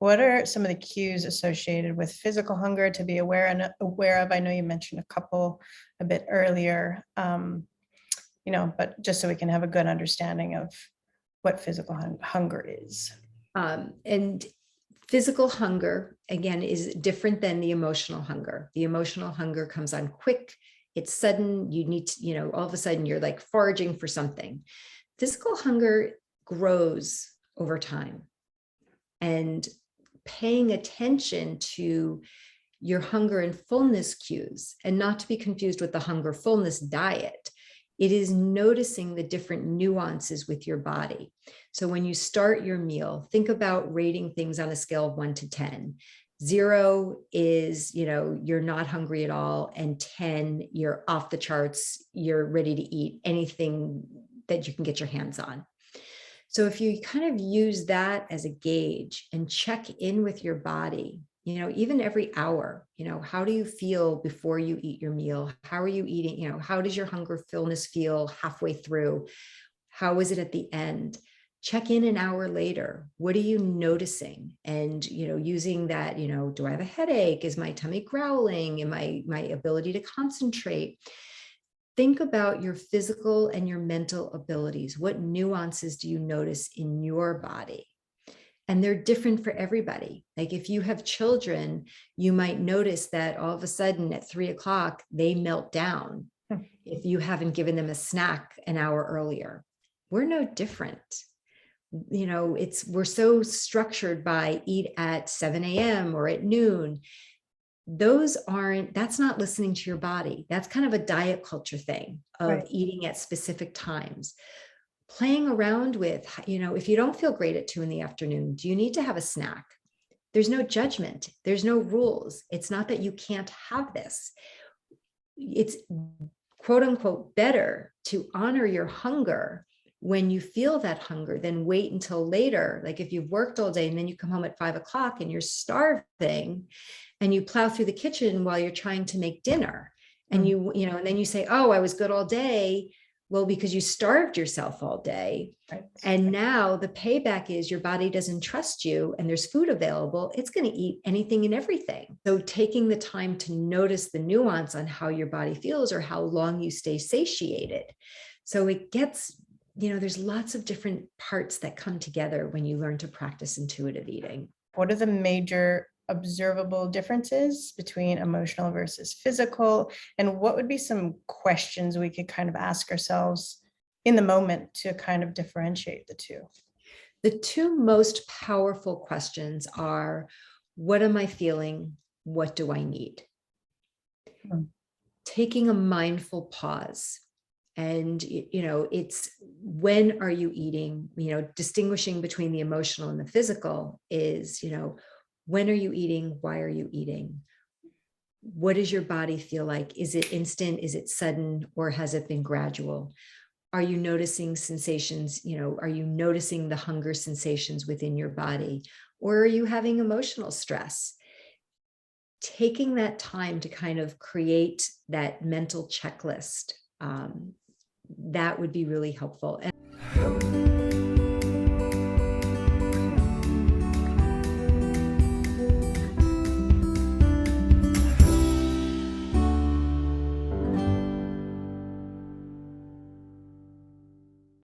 what are some of the cues associated with physical hunger to be aware of? I know you mentioned a couple a bit earlier, but just so we can have a good understanding of what physical hunger is. And physical hunger, again, is different than the emotional hunger. The emotional hunger comes on quick. It's sudden. You need to, all of a sudden you're like foraging for something. Physical hunger grows over time. And paying attention to your hunger and fullness cues, and not to be confused with the hunger fullness diet. It is noticing the different nuances with your body. So when you start your meal, think about rating things on a scale of 1 to 10. 0 is, you're not hungry at all. And 10, you're off the charts. You're ready to eat anything that you can get your hands on. So if you kind of use that as a gauge and check in with your body, even every hour, how do you feel before you eat your meal? How are you eating? How does your hunger fullness feel halfway through? How is it at the end? Check in an hour later. What are you noticing? And, using that, do I have a headache? Is my tummy growling? Am I, my ability to concentrate? Think about your physical and your mental abilities. What nuances do you notice in your body? And they're different for everybody. Like if you have children, you might notice that all of a sudden at 3 o'clock, they melt down if you haven't given them a snack an hour earlier. We're no different. We're so structured by eat at 7 a.m. or at noon. That's not listening to your body. That's kind of a diet culture thing of Right. Eating at specific times. Playing around with, if you don't feel great at 2 p.m, do you need to have a snack? There's no judgment. There's no rules. It's not that you can't have this. It's quote unquote better to honor your hunger when you feel that hunger than wait until later. Like if you've worked all day and then you come home at 5 o'clock and you're starving and you plow through the kitchen while you're trying to make dinner and and then you say, oh, I was good all day. Well, because you starved yourself all day. Right. And now the payback is your body doesn't trust you and there's food available. It's going to eat anything and everything. So taking the time to notice the nuance on how your body feels or how long you stay satiated. So it gets, there's lots of different parts that come together when you learn to practice intuitive eating. What are the major observable differences between emotional versus physical? And what would be some questions we could kind of ask ourselves in the moment to kind of differentiate the two? The two most powerful questions are, what am I feeling? What do I need? Taking a mindful pause. And, it's when are you eating, distinguishing between the emotional and the physical is, when are you eating? Why are you eating? What does your body feel like? Is it instant? Is it sudden? Or has it been gradual? Are you noticing sensations? Are you noticing the hunger sensations within your body? Or are you having emotional stress? Taking that time to kind of create that mental checklist, that would be really helpful. And